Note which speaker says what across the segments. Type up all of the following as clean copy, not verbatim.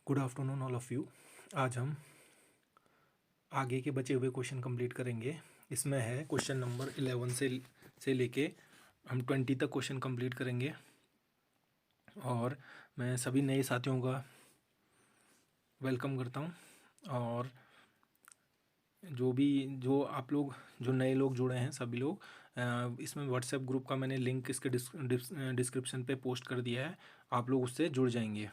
Speaker 1: Good afternoon all of you. आज हम आगे के बचे हुए क्वेश्चन कंप्लीट करेंगे। इसमें है क्वेश्चन नंबर 11 से लेके हम 20 तक क्वेश्चन कंप्लीट करेंगे। और मैं सभी नए साथियों का वेलकम करता हूं। और जो आप लोग जो नए लोग जुड़े हैं सभी लोग, इसमें व्हाट्सएप ग्रुप का मैंने लिंक इसके डिस्क्रिप्शन पे पोस्ट कर दिया है। आप लोग उससे जुड़ जाएंगे।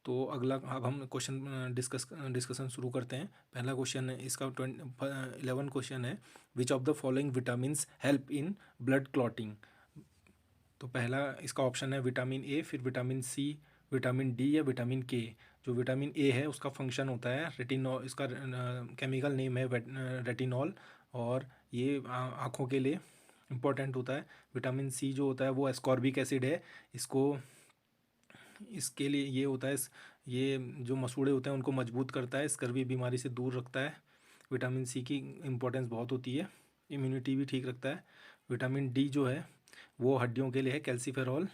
Speaker 1: तो अगला अब हम क्वेश्चन डिस्कशन शुरू करते हैं। पहला क्वेश्चन है इसका 11 क्वेश्चन है, which of the following vitamins help in blood clotting. तो पहला इसका ऑप्शन है विटामिन ए, फिर विटामिन सी, विटामिन डी या विटामिन के। जो विटामिन ए है उसका फंक्शन होता है रेटिनॉल, इसका केमिकल नेम है रेटिनॉल, और ये आँखों के लिए इम्पोर्टेंट होता है। विटामिन सी जो होता है वो एस्कॉर्बिक एसिड है, इसको इसके लिए ये होता है, ये जो मसूड़े होते हैं उनको मजबूत करता है, स्कर्वी बीमारी से दूर रखता है। विटामिन सी की इम्पोर्टेंस बहुत होती है, इम्यूनिटी भी ठीक रखता है। विटामिन डी जो है वो हड्डियों के लिए है, कैल्सीफेरॉल,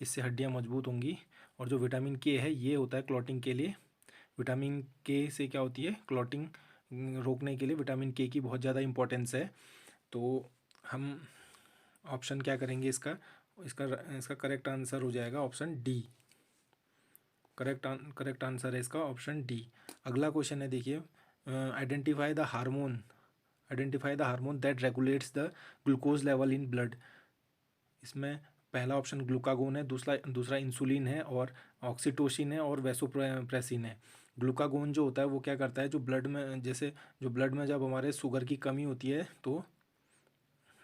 Speaker 1: इससे हड्डियाँ मजबूत होंगी। और जो विटामिन के है ये होता है क्लॉटिंग के लिए। विटामिन के से क्या होती है, क्लॉटिंग रोकने के लिए विटामिन के की बहुत ज़्यादा इंपॉर्टेंस है। तो हम ऑप्शन क्या करेंगे, इसका इसका इसका करेक्ट आंसर हो जाएगा ऑप्शन डी। करेक्ट आंसर है इसका ऑप्शन डी। अगला क्वेश्चन है, देखिए, identify the hormone that regulates the glucose level in blood. इसमें पहला ऑप्शन ग्लूकागोन है, दूसरा इंसुलिन है, और ऑक्सीटोसिन है, और वैसोप्रेसिन है। ग्लूकागोन जो होता है वो क्या करता है, जो ब्लड में, जैसे जो ब्लड में जब हमारे शुगर की कमी होती है तो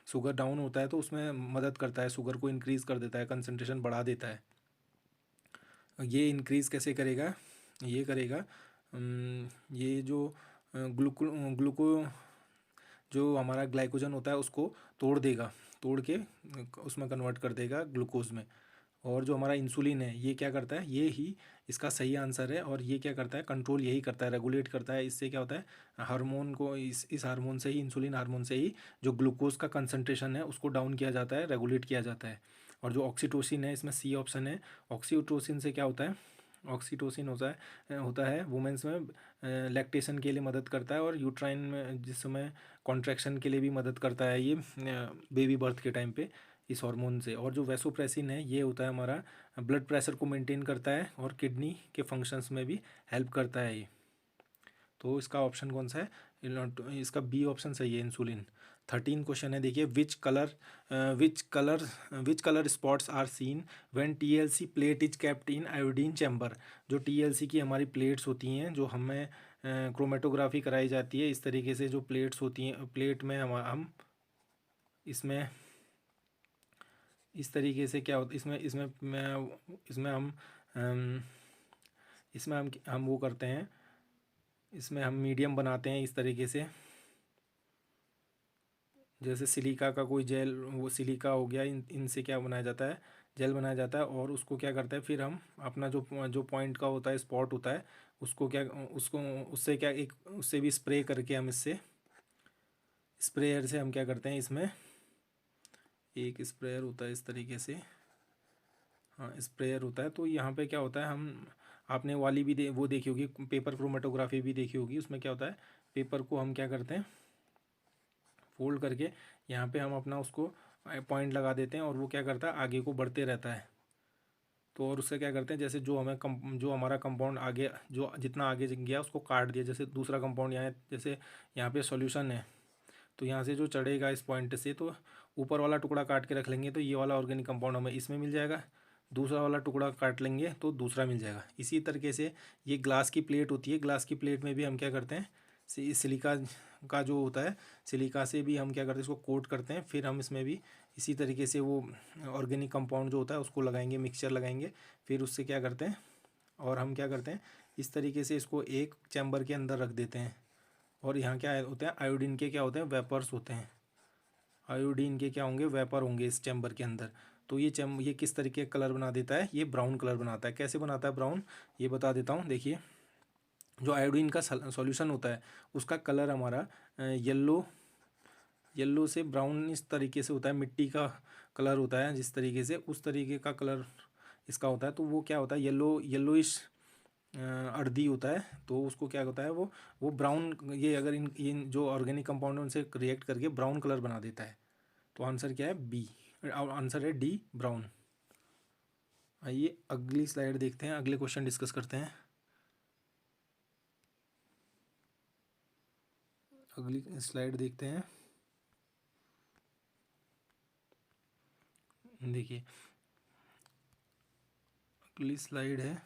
Speaker 1: शुगर डाउन होता है तो उसमें मदद करता है, शुगर को इंक्रीज़ कर देता है, कंसनट्रेशन बढ़ा देता है। ये इंक्रीज़ कैसे करेगा, ये करेगा ये जो ग्लूको जो हमारा ग्लाइकोजन होता है उसको तोड़ देगा, तोड़ के उसमें कन्वर्ट कर देगा ग्लूकोज में। और जो हमारा इंसुलिन है ये क्या करता है, ये ही इसका सही आंसर है। और ये क्या करता है, कंट्रोल यही करता है, रेगुलेट करता है। इससे क्या होता है, हार्मोन को, इस हार्मोन से ही, इंसुलिन हार्मोन से ही जो ग्लूकोज का कंसंट्रेशन है उसको डाउन किया जाता है, रेगुलेट किया जाता है। और जो ऑक्सीटोसिन है, इसमें सी ऑप्शन है, ऑक्सीटोसिन से क्या होता है, ऑक्सीटोसिन होता है वुमेंस में लैक्टेशन के लिए मदद करता है, और यूट्राइन में जिस समय कॉन्ट्रैक्शन के लिए भी मदद करता है ये बेबी बर्थ के टाइम पे, इस हार्मोन से। और जो वैसोप्रेसिन है ये होता है हमारा ब्लड प्रेशर को मेंटेन करता है, और किडनी के फंक्शंस में भी हेल्प करता है ये। तो इसका ऑप्शन कौन सा है, इसका बी ऑप्शन सही है, इंसुलिन। 13 क्वेश्चन है, देखिए, which colour spots are seen when TLC plate is kept in iodine chamber. जो टीएलसी की हमारी प्लेट्स होती हैं, जो हमें क्रोमेटोग्राफी कराई जाती है, इस तरीके से जो प्लेट्स होती हैं, प्लेट में हम इसमें इस तरीके से क्या होता, इसमें इसमें मैं इसमें अम, इसमें हम वो करते हैं, इसमें हम मीडियम बनाते हैं इस तरीके से, जैसे सिलिका का कोई जेल, वो सिलिका हो गया, इनसे क्या बनाया जाता है, जेल बनाया जाता है। और उसको क्या करता है, फिर हम अपना जो जो पॉइंट का होता है, स्पॉट होता है, उसको क्या, उसको उससे क्या, एक उससे भी स्प्रे करके, हम इससे स्प्रेयर से हम क्या करते हैं, इसमें एक स्प्रेयर होता है इस तरीके से, हाँ स्प्रेयर होता है। तो यहाँ पे क्या होता है, हम आपने वाली भी वो देखी होगी, पेपर क्रोमेटोग्राफी भी देखी होगी, उसमें क्या होता है, पेपर को हम क्या करते हैं, फोल्ड करके यहाँ पे हम अपना उसको पॉइंट लगा देते हैं, और वो क्या करता है, आगे को बढ़ते रहता है। तो और उससे क्या करते हैं, जैसे जो जो हमारा कंपाउंड आगे, जो जितना आगे गया उसको काट दिया, जैसे दूसरा कंपाउंड यहाँ, जैसे यहाँ पे सॉल्यूशन है, तो यहाँ से जो चढ़ेगा इस पॉइंट से, तो ऊपर वाला टुकड़ा काट के रख लेंगे तो ये वाला ऑर्गेनिक कंपाउंड हमें इसमें मिल जाएगा, दूसरा वाला टुकड़ा काट लेंगे तो दूसरा मिल जाएगा। इसी तरीके से ये ग्लास की प्लेट होती है, ग्लास की प्लेट में भी हम क्या करते हैं, सिलिका का जो होता है, सिलिका से भी हम क्या करते हैं, इसको कोट करते हैं, फिर हम इसमें भी इसी तरीके से वो ऑर्गेनिक कंपाउंड जो होता है उसको लगाएंगे, मिक्सचर लगाएंगे, फिर उससे क्या करते हैं, और हम क्या करते हैं, इस तरीके से इसको एक चैम्बर के अंदर रख देते हैं। और यहाँ क्या होते हैं, आयोडीन के क्या होते हैं, वेपर्स होते हैं, आयोडीन के क्या होंगे, वेपर होंगे इस चैम्बर के अंदर। तो ये किस तरीके का कलर बना देता है, ये ब्राउन कलर बनाता है। कैसे बनाता है ब्राउन, ये बता देता हूँ, देखिए, जो आयोडीन का सॉल्यूशन होता है उसका कलर हमारा येलो येलो से ब्राउन इस तरीके से होता है, मिट्टी का कलर होता है जिस तरीके से, उस तरीके का कलर इसका होता है, तो वो क्या होता है, येलोइश अर्दी होता है, तो उसको क्या होता है, वो ब्राउन, ये अगर इन जो ऑर्गेनिक कंपाउंड है उनसे रिएक्ट करके ब्राउन कलर बना देता है। तो आंसर क्या है, बी, आंसर है डी, ब्राउन। आइए अगली स्लाइड देखते हैं, अगले क्वेश्चन डिस्कस करते हैं। अगली स्लाइड देखते हैं। देखिए अगली स्लाइड है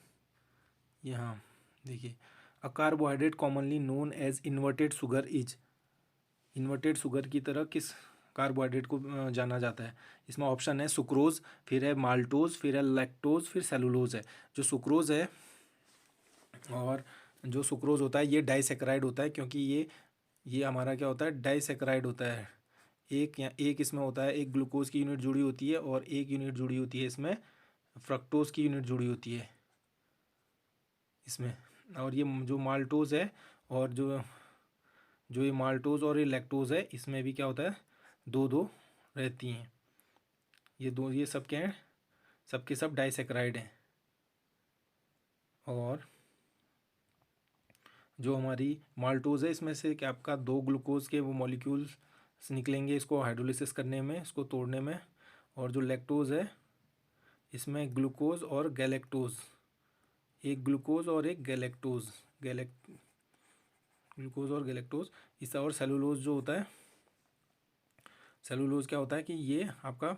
Speaker 1: यहाँ, देखिए a carbohydrate commonly known as inverted sugar is, inverted sugar की तरह किस कार्बोहाइड्रेट को जाना जाता है। इसमें ऑप्शन है सुक्रोज, फिर है माल्टोज, फिर है लैक्टोज, फिर सेलुलोज है। जो सुक्रोज है, और जो सुक्रोज होता है ये डाइसेक्राइड होता है, क्योंकि ये हमारा क्या होता है, डाइसेक्राइड होता है। एक इसमें होता है, एक ग्लूकोज की यूनिट जुड़ी होती है और एक यूनिट जुड़ी होती है इसमें फ्रक्टोज की यूनिट जुड़ी होती है इसमें। और ये जो माल्टोज है, और जो ये माल्टोज और ये लैक्टोज है, इसमें भी क्या होता है, दो दो रहती हैं। ये सब क्या हैं, सबके सब डाइसेक्राइड हैं। और जो हमारी माल्टोज है, इसमें से क्या आपका दो ग्लूकोज के वो मॉलिक्यूल्स निकलेंगे इसको हाइड्रोलिसिस करने में, इसको तोड़ने में। और जो लैक्टोज है, इसमें ग्लूकोज और गैलेक्टोज, एक ग्लूकोज और एक गैलेक्टोज, ग्लूकोज और गैलेक्टोज इस। और सेलुलोज जो होता है, सेलुलोज क्या होता है कि ये आपका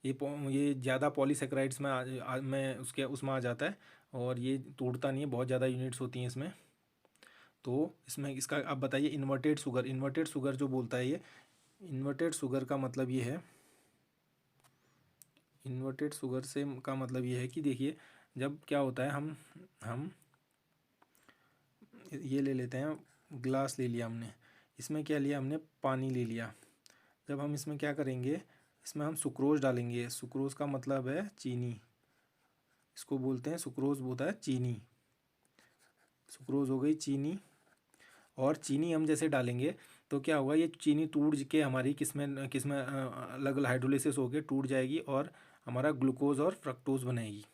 Speaker 1: ये ज़्यादा पॉलीसेक्राइड्स में में उसके उसमें आ जाता है, और ये तोड़ता नहीं है, बहुत ज़्यादा यूनिट्स होती हैं इसमें। तो इसमें इसका आप बताइए, इन्वर्टेड शुगर, इन्वर्टेड शुगर जो बोलता है ये, इन्वर्टेड शुगर का मतलब ये है, इन्वर्टेड शुगर से का मतलब ये है कि देखिए, जब क्या होता है, हम ये ले लेते हैं, ग्लास ले लिया हमने, इसमें क्या लिया हमने, पानी ले लिया। जब हम इसमें क्या करेंगे, इसमें हम सुक्रोज डालेंगे, सुक्रोज का मतलब है चीनी, इसको बोलते हैं सुक्रोज, होता है चीनी, सुक्रोज हो गई चीनी। और चीनी हम जैसे डालेंगे तो क्या होगा, ये चीनी टूट के हमारी किसमें किसमें अलग अलग हाइड्रोलिसिस होकर टूट जाएगी और हमारा ग्लूकोज और फ्रक्टोज बनाएगी।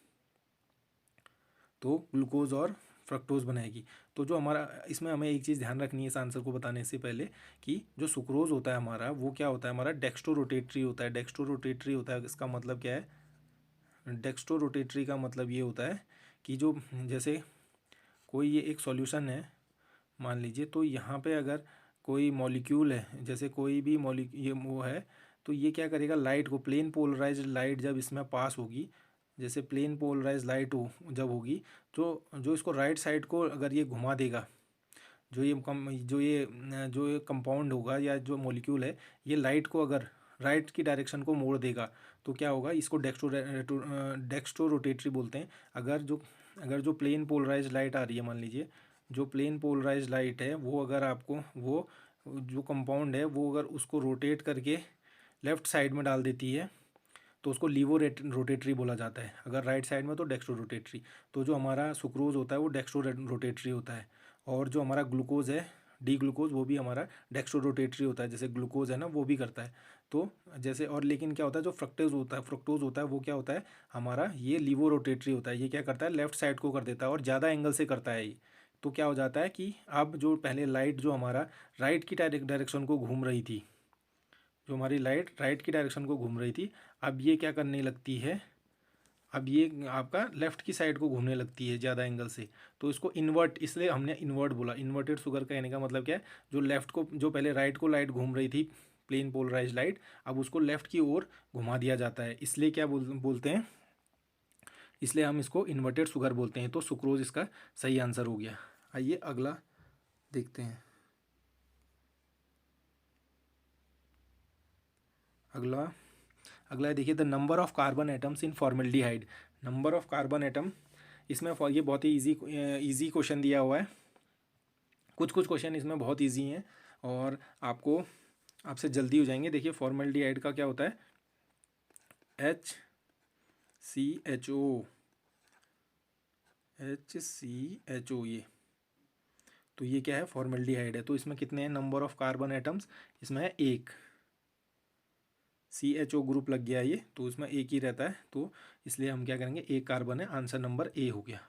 Speaker 1: तो ग्लूकोज और फ्रक्टोज बनाएगी। तो जो हमारा इसमें हमें एक चीज़ ध्यान रखनी है इस आंसर को बताने से पहले, कि जो सुक्रोज होता है हमारा, वो क्या होता है, हमारा डेक्स्ट्रो रोटेटरी होता है। डेक्स्ट्रो रोटेटरी होता है, इसका मतलब क्या है, डेक्स्ट्रो रोटेटरी का मतलब ये होता है कि जो जैसे कोई ये एक सॉल्यूशन है मान लीजिए, तो यहाँ पे अगर कोई मॉलिक्यूल है, जैसे कोई भी ये वो है, तो ये क्या करेगा, लाइट को, प्लेन पोलराइज्ड लाइट जब इसमें पास होगी, जैसे प्लेन पोलराइज लाइट जब होगी, तो जो इसको राइट साइड को अगर ये घुमा देगा, जो ये कंपाउंड होगा या जो मॉलिक्यूल है, ये लाइट को अगर राइट की डायरेक्शन को मोड़ देगा, तो क्या होगा, इसको डेक्स्ट्रो रोटेटरी बोलते हैं। अगर जो प्लेन पोलराइज लाइट आ रही है, मान लीजिए जो प्लेन पोलराइज लाइट है, वो अगर आपको वो जो कंपाउंड है, वो अगर उसको रोटेट करके लेफ़्ट साइड में डाल देती है, तो उसको लीवो रोटेटरी बोला जाता है। अगर राइट साइड में तो डेक्स्ट्रो रोटेटरी। तो जो हमारा सुक्रोज होता है वो डेक्स्ट्रो रोटेटरी होता है, और जो हमारा ग्लूकोज है, डी ग्लूकोज, वो भी हमारा डेक्स्ट्रो रोटेटरी होता है, जैसे ग्लूकोज है ना, वो भी करता है। तो जैसे, और लेकिन क्या होता है, जो फ्रक्टोज होता है वो क्या होता है हमारा, ये लीवो रोटेटरी होता है। ये क्या करता है, लेफ्ट साइड को कर देता है और ज़्यादा एंगल से करता है ये। तो क्या हो जाता है कि अब जो पहले लाइट जो हमारा राइट की डायरेक्शन को घूम रही थी, जो हमारी लाइट राइट की डायरेक्शन को घूम रही थी, अब ये क्या करने लगती है, अब ये आपका लेफ़्ट की साइड को घूमने लगती है ज़्यादा एंगल से। तो इसको इन्वर्ट, इसलिए हमने इन्वर्ट बोला। इन्वर्टेड शुगर कहने का मतलब क्या है, जो लेफ़्ट को, जो पहले राइट को लाइट घूम रही थी, प्लेन पोलराइज लाइट, अब उसको लेफ़्ट की ओर घुमा दिया जाता है, इसलिए क्या बोलते हैं, इसलिए हम इसको इन्वर्टेड शुगर बोलते हैं। तो सुक्रोज इसका सही आंसर हो गया। आइए अगला देखते हैं। अगला अगला है, देखिए the number of carbon atoms in formaldehyde. Number of carbon atom, इसमें ये बहुत ही इजी क्वेश्चन दिया हुआ है। कुछ कुछ क्वेश्चन इसमें बहुत इजी हैं और आपसे जल्दी हो जाएंगे। देखिए फॉर्मल्डिहाइड का क्या होता है, HCHO, HCHO, ये तो ये क्या है, फॉर्मल्डिहाइड है। तो इसमें कितने हैं नंबर ऑफ़ कार्बन एटम्स, इसमें है एक। CHO ग्रुप लग गया ये, तो इसमें एक ही रहता है, तो इसलिए हम क्या करेंगे, एक कार्बन है, आंसर नंबर ए हो गया।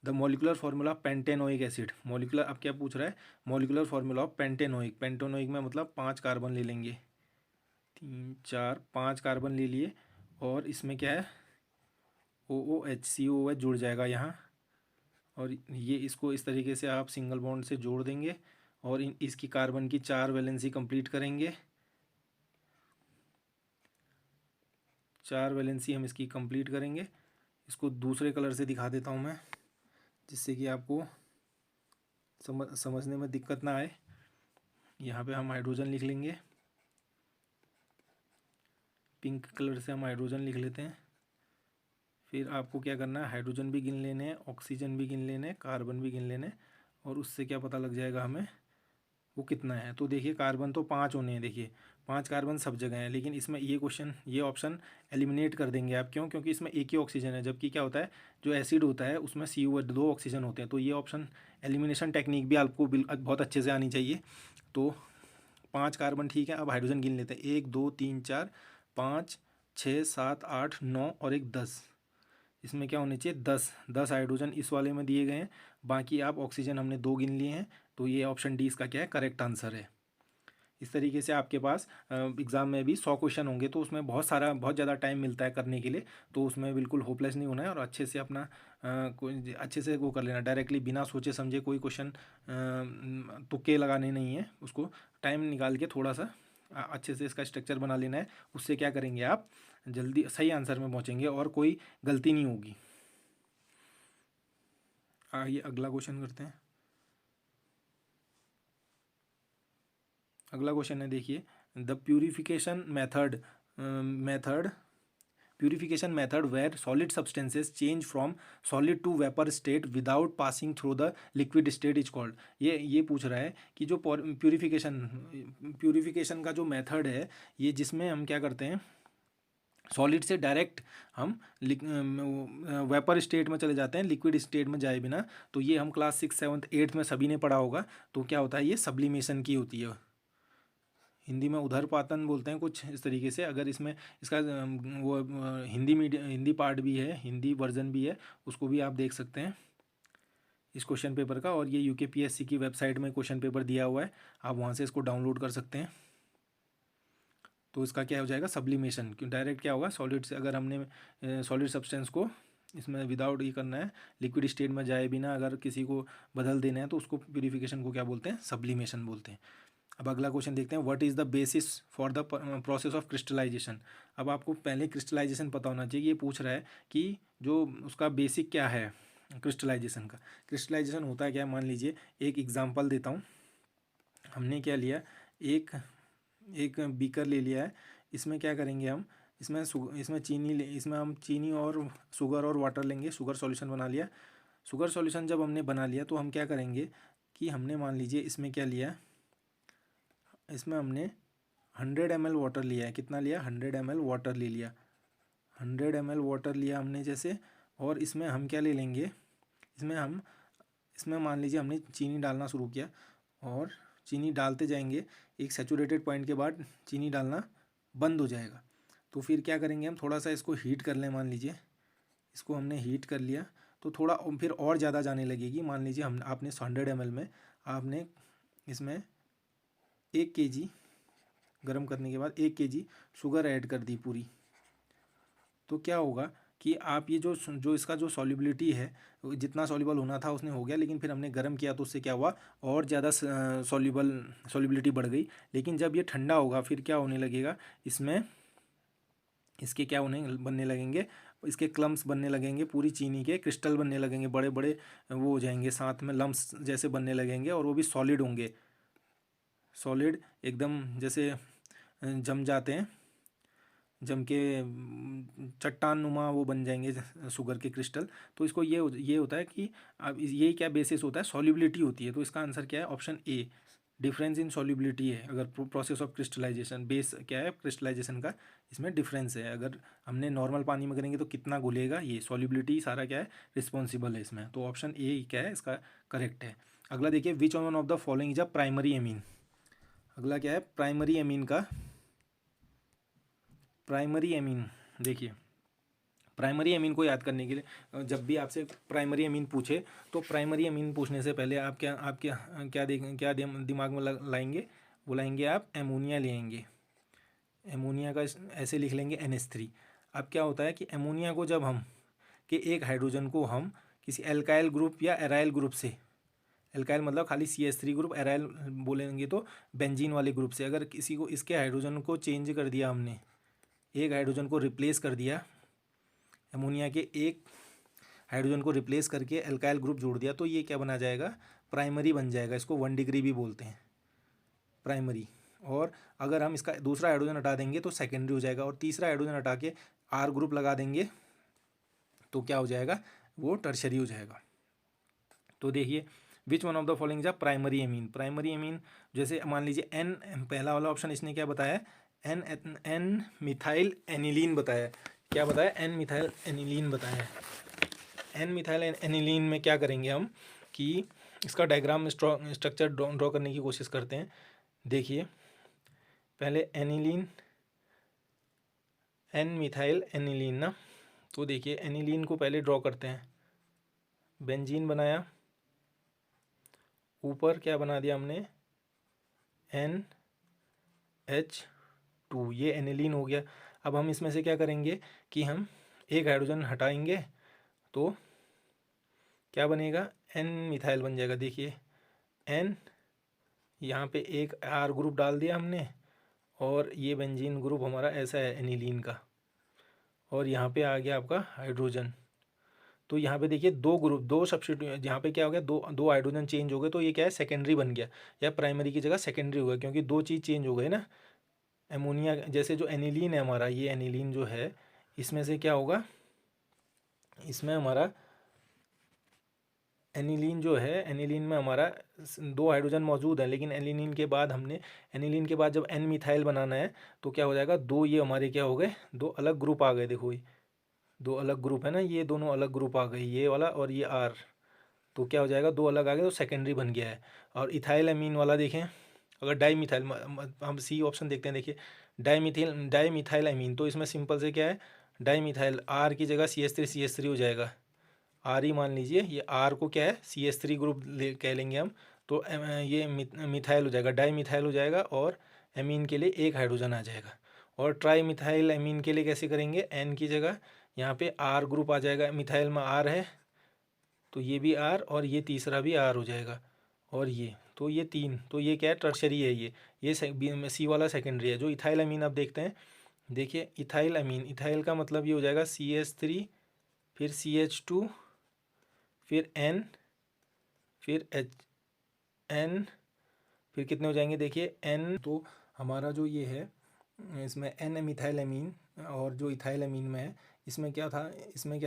Speaker 1: The molecular formula of pentanoic acid, molecular अब क्या पूछ रहा है, molecular formula of pentanoic, pentanoic में मतलब 5 कार्बन ले लेंगे, 3 4 5 कार्बन ले लिए, और इसमें क्या है, OOH COOH जुड़ जाएगा यहाँ, और ये इसको इस तरीके से आप सिंगल बॉन्ड से जोड़ देंगे, और इसकी कार्बन की 4 वैलेंसी कंप्लीट करेंगे, 4 वैलेंसी हम इसकी कंप्लीट करेंगे। इसको दूसरे कलर से दिखा देता हूँ मैं, जिससे कि आपको समझने में दिक्कत ना आए। यहाँ पे हम हाइड्रोजन लिख लेंगे, पिंक कलर से हम हाइड्रोजन लिख लेते हैं। फिर आपको क्या करना है, हाइड्रोजन भी गिन लेने हैं, ऑक्सीजन भी गिन लेने हैं, कार्बन भी गिन लेने हैं, और उससे क्या पता लग जाएगा हमें वो कितना है। तो देखिए कार्बन तो 5 होने हैं, देखिए 5 कार्बन सब जगह है, लेकिन इसमें ये क्वेश्चन ये ऑप्शन एलिमिनेट कर देंगे आप, क्यों, क्योंकि इसमें एक ही ऑक्सीजन है, जबकि क्या होता है जो एसिड होता है उसमें CO 2 ऑक्सीजन होते हैं। तो ये ऑप्शन एलिमिनेशन टेक्निक भी आपको बहुत अच्छे से आनी चाहिए। तो 5 कार्बन ठीक है, अब हाइड्रोजन गिन लेते हैं, 1 2 3 4 5 6 7 8 9 और एक 10, इसमें क्या होने चाहिए 10 हाइड्रोजन इस वाले में दिए गए हैं, बाकी आप ऑक्सीजन हमने 2 गिन लिए हैं, तो ये ऑप्शन डी इसका क्या है, करेक्ट आंसर है। इस तरीके से आपके पास एग्ज़ाम में भी 100 क्वेश्चन होंगे, तो उसमें बहुत ज़्यादा टाइम मिलता है करने के लिए, तो उसमें बिल्कुल होपलेस नहीं होना है, और अच्छे से अपना कोई अच्छे से वो कर लेना, डायरेक्टली बिना सोचे समझे कोई क्वेश्चन तुक्के लगाने नहीं है, उसको टाइम निकाल के थोड़ा सा अच्छे से इसका स्ट्रक्चर बना लेना है। उससे क्या करेंगे आप जल्दी सही आंसर में पहुँचेंगे और कोई गलती नहीं होगी। आइए अगला क्वेश्चन करते हैं। अगला क्वेश्चन है, देखिए the purification method where solid substances change from solid to vapour state without passing through the liquid state is called. ये पूछ रहा है कि जो प्यूरिफिकेशन का जो मेथड है, ये जिसमें हम क्या करते हैं, सॉलिड से डायरेक्ट हम वेपर स्टेट में चले जाते हैं, लिक्विड स्टेट में जाए बिना, तो ये हम क्लास 6 7 8 में सभी ने पढ़ा होगा। तो क्या होता है, ये सब्लिमेशन की होती है, हिंदी में उधरपातन बोलते हैं कुछ इस तरीके से। अगर इसमें इसका वो हिंदी पार्ट भी है, हिंदी वर्जन भी है, उसको भी आप देख सकते हैं इस क्वेश्चन पेपर का, और ये UKPSC की वेबसाइट में क्वेश्चन पेपर दिया हुआ है, आप वहाँ से इसको डाउनलोड कर सकते हैं। तो इसका क्या हो जाएगा, सब्लिमेशन, क्यों डायरेक्ट क्या होगा, सॉलिड से अगर हमने सॉलिड सब्सटेंस को इसमें विदाउट ये करना है, लिक्विड स्टेट में जाए बिना अगर किसी को बदल देना है, तो उसको प्यूरिफिकेशन को क्या बोलते हैं, सब्लिमेशन बोलते हैं। अब अगला क्वेश्चन देखते हैं, what is the basis for the process of crystallisation. अब आपको पहले क्रिस्टलाइजेशन पता होना चाहिए। ये पूछ रहा है कि जो उसका बेसिक क्या है क्रिस्टलाइजेशन का। क्रिस्टलाइजेशन होता है क्या, मान लीजिए एक एग्जांपल देता हूँ। हमने क्या लिया, एक एक बीकर ले लिया है, इसमें क्या करेंगे हम, इसमें हम चीनी और शुगर और वाटर लेंगे, शुगर सॉल्यूशन बना लिया। शुगर सॉल्यूशन जब हमने बना लिया, तो हम क्या करेंगे कि हमने मान लीजिए इसमें क्या लिया, इसमें हमने 100 ml वाटर लिया है, कितना लिया, 100 ml वाटर ले लिया, 100 ml वाटर लिया हमने जैसे, और इसमें हम क्या ले लेंगे, इसमें मान लीजिए हमने चीनी डालना शुरू किया, और चीनी डालते जाएंगे, एक सैचुरेटेड पॉइंट के बाद चीनी डालना बंद हो जाएगा। तो फिर क्या करेंगे, हम थोड़ा सा इसको हीट कर लें, मान लीजिए इसको हमने हीट कर लिया, तो थोड़ा फिर और ज़्यादा जाने लगेगी। मान लीजिए आपने 100 ml में आपने इसमें 1 kg गर्म करने के बाद 1 kg शुगर ऐड कर दी पूरी, तो क्या होगा कि आप ये जो इसका जो सॉल्युबिलिटी है, जितना सॉल्युबल होना था उसने हो गया, लेकिन फिर हमने गर्म किया तो उससे क्या हुआ, और ज़्यादा सॉल्युबिलिटी बढ़ गई। लेकिन जब ये ठंडा होगा, फिर क्या होने लगेगा, इसमें इसके क्या बनने लगेंगे, इसके क्लम्स बनने लगेंगे, पूरी चीनी के क्रिस्टल बनने लगेंगे, बड़े बड़े वो हो जाएंगे, साथ में लम्स जैसे बनने लगेंगे, और वो भी सॉलिड होंगे, सॉलिड एकदम जैसे जम जाते हैं, जम के चट्टान नुमा वो बन जाएंगे शुगर के क्रिस्टल। तो इसको ये होता है कि अब ये क्या बेसिस होता है, सॉल्युबिलिटी होती है। तो इसका आंसर क्या है, option A, difference in solubility है। अगर प्रोसेस ऑफ क्रिस्टलाइजेशन, बेस क्या है क्रिस्टलाइजेशन का, इसमें डिफरेंस है। अगर हमने नॉर्मल पानी में करेंगे तो कितना घुलेगा, ये सॉल्युबिलिटी सारा क्या है रिस्पॉन्सिबल है इसमें। तो ऑप्शन ए क्या है इसका करेक्ट है। अगला देखिए, which one of the following is a primary amine. अगला क्या है, प्राइमरी एमीन का प्राइमरी एमीन, देखिए प्राइमरी एमीन को याद करने के लिए जब भी आपसे प्राइमरी एमीन पूछे तो प्राइमरी एमीन पूछने से पहले आप क्या दिमाग में लाएंगे, वो लाएंगे आप एमोनिया लेंगे। एमोनिया का ऐसे लिख लेंगे NH3। अब क्या होता है कि एमोनिया को जब हम कि एक हाइड्रोजन को हम किसी एल्काइल ग्रुप या एराइल ग्रुप से, एल्काइल मतलब खाली CH3 ग्रुप, एराइल बोलेंगे तो बेंजीन वाले ग्रुप से, अगर किसी को इसके हाइड्रोजन को चेंज कर दिया हमने, एक हाइड्रोजन को रिप्लेस कर दिया, एमोनिया के एक हाइड्रोजन को रिप्लेस करके एल्काइल ग्रुप जोड़ दिया, तो ये क्या बना जाएगा, प्राइमरी बन जाएगा। इसको 1 डिग्री भी बोलते हैं, प्राइमरी। और अगर हम इसका दूसरा हाइड्रोजन हटा देंगे तो सेकेंडरी हो जाएगा, और तीसरा हाइड्रोजन हटा के R ग्रुप लगा देंगे तो क्या हो जाएगा, वो टर्शरी हो जाएगा। तो देखिए which one of the following is a primary amine. Primary amine जैसे मान लीजिए N, पहला वाला ऑप्शन इसने क्या बताया, N मिथाइल एनिलीन बताया। क्या बताया, N मिथाइल एनिलीन बताया। N मिथाइल एनिलीन में क्या करेंगे हम कि इसका डायग्राम स्ट्रक्चर ड्रॉ करने की कोशिश करते हैं। देखिए पहले एनिलीन, N मिथाइल एनिलीन ना, तो देखिए एनिलीन को पहले ड्रॉ करते हैं, बेंजीन बनाया, ऊपर क्या बना दिया हमने, NH2, ये एनिलीन हो गया। अब हम इसमें से क्या करेंगे कि हम एक हाइड्रोजन हटाएंगे तो क्या बनेगा, N मिथाइल बन जाएगा। देखिए N, यहाँ पे एक R ग्रुप डाल दिया हमने, और ये बेंजीन ग्रुप हमारा ऐसा है एनिलीन का, और यहाँ पे आ गया आपका हाइड्रोजन। तो यहाँ पे देखिए दो ग्रुप, दो सब्स्टिट्यूट, यहाँ पे क्या हो गया, दो हाइड्रोजन चेंज हो गए, तो ये क्या है, सेकेंडरी बन गया, या प्राइमरी की जगह सेकेंडरी हो गया, क्योंकि दो चीज़ चेंज हो गई ना। एमोनिया जैसे जो एनिलीन है हमारा, ये एनिलीन जो है, इसमें से क्या होगा, इसमें हमारा एनिलीन जो है, एनिलीन में हमारा दो हाइड्रोजन मौजूद है, लेकिन एनिलीन के बाद हमने, एनिलीन के बाद जब N मिथाइल बनाना है तो क्या हो जाएगा, दो ये हमारे क्या हो गए, दो अलग ग्रुप आ गए। देखो ये दो अलग ग्रुप है ना, ये दोनों अलग ग्रुप आ गए, ये वाला और ये R, तो क्या हो जाएगा, दो अलग आ गए, तो सेकेंडरी बन गया है। और इथाइल अमीन वाला देखें, अगर डाई मिथाइल, हम C ऑप्शन देखते हैं, देखिए डाई मिथाइल अमीन, तो इसमें सिंपल से क्या है, डाई मिथाइल, R की जगह CH3 हो जाएगा, R ही मान लीजिए, ये R को क्या है, CH3 ग्रुप कह लेंगे हम, तो ये मिथाइल हो जाएगा, डाई मिथाइल हो जाएगा, और एमीन के लिए एक हाइड्रोजन आ जाएगा। और ट्राई मिथाइल एमीन के लिए कैसे करेंगे, N की जगह यहाँ पे R ग्रुप आ जाएगा, मिथाइल में R है तो ये भी R, और ये तीसरा भी R हो जाएगा, और ये तो ये तीन, तो ये क्या है, टर्शरी है, ये C वाला सेकेंडरी है। जो इथाइल अमीन अब देखते हैं, देखिए इथाइल अमीन, इथाइल का मतलब ये हो जाएगा CH3, फिर CH2, फिर N, फिर N, फिर कितने हो जाएंगे, देखिए N, तो हमारा जो ये है, इसमें N मिथाइल अमीन, और जो इथाइल अमीन में है, इसमें क्या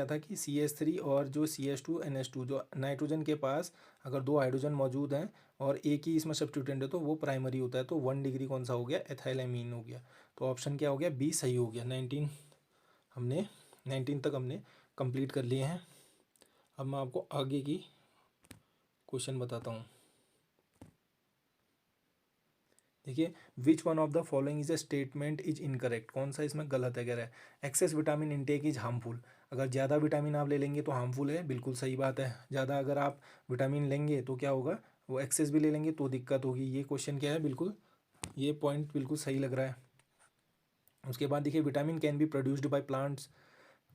Speaker 1: था कि CH3 और जो CH2 NH2, जो नाइट्रोजन के पास अगर दो हाइड्रोजन मौजूद हैं और एक ही इसमें सब्स्टिट्यूटेंट है तो वो प्राइमरी होता है, तो 1 डिग्री कौन सा हो गया, एथाइल अमीन हो गया। तो ऑप्शन क्या हो गया, B सही हो गया। 19 तक हमने कंप्लीट कर लिए हैं। अब मैं आपको आगे की क्वेश्चन बताता हूँ। देखिए which one of the following is a statement is incorrect, कौन सा इसमें गलत है, कह रहा है excess vitamin intake is harmful. अगर ज़्यादा विटामिन आप ले लेंगे तो हार्मफुल है, बिल्कुल सही बात है। ज़्यादा अगर आप विटामिन लेंगे तो क्या होगा, वो एक्सेस भी ले लेंगे तो दिक्कत होगी। ये क्वेश्चन क्या है, बिल्कुल ये पॉइंट बिल्कुल सही लग रहा है। उसके बाद देखिए vitamin can be produced by plants,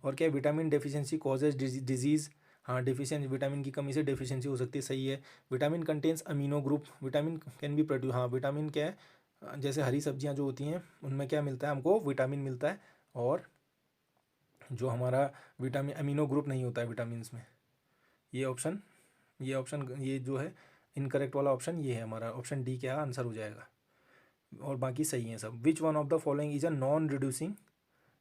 Speaker 1: और क्या विटामिन डेफिशिएंसी कॉजेज डिजीज़, हाँ डिफिशियंसी, विटामिन की कमी से डेफिशिएंसी हो सकती है, सही है। Vitamin contains amino group, vitamin can be produce, हाँ विटामिन क्या है, जैसे हरी सब्जियां जो होती हैं उनमें क्या मिलता है, हमको विटामिन मिलता है, और जो हमारा विटामिन अमीनो ग्रुप नहीं होता है विटामिन में। ये ऑप्शन ये जो है इनकरेक्ट वाला ऑप्शन ये है हमारा, ऑप्शन D क्या आंसर हो जाएगा, और बाकी सही है सब। विच one of the following is a non reducing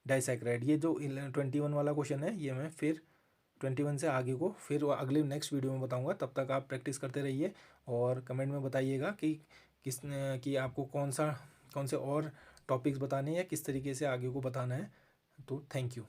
Speaker 1: disaccharide, ये जो 21 वाला क्वेश्चन है, ये मैं फिर 21 से आगे को फिर अगले नेक्स्ट वीडियो में बताऊंगा। तब तक आप प्रैक्टिस करते रहिए, और कमेंट में बताइएगा कि कि आपको कौन से और टॉपिक्स बताने हैं या किस तरीके से आगे को बताना है। तो थैंक यू।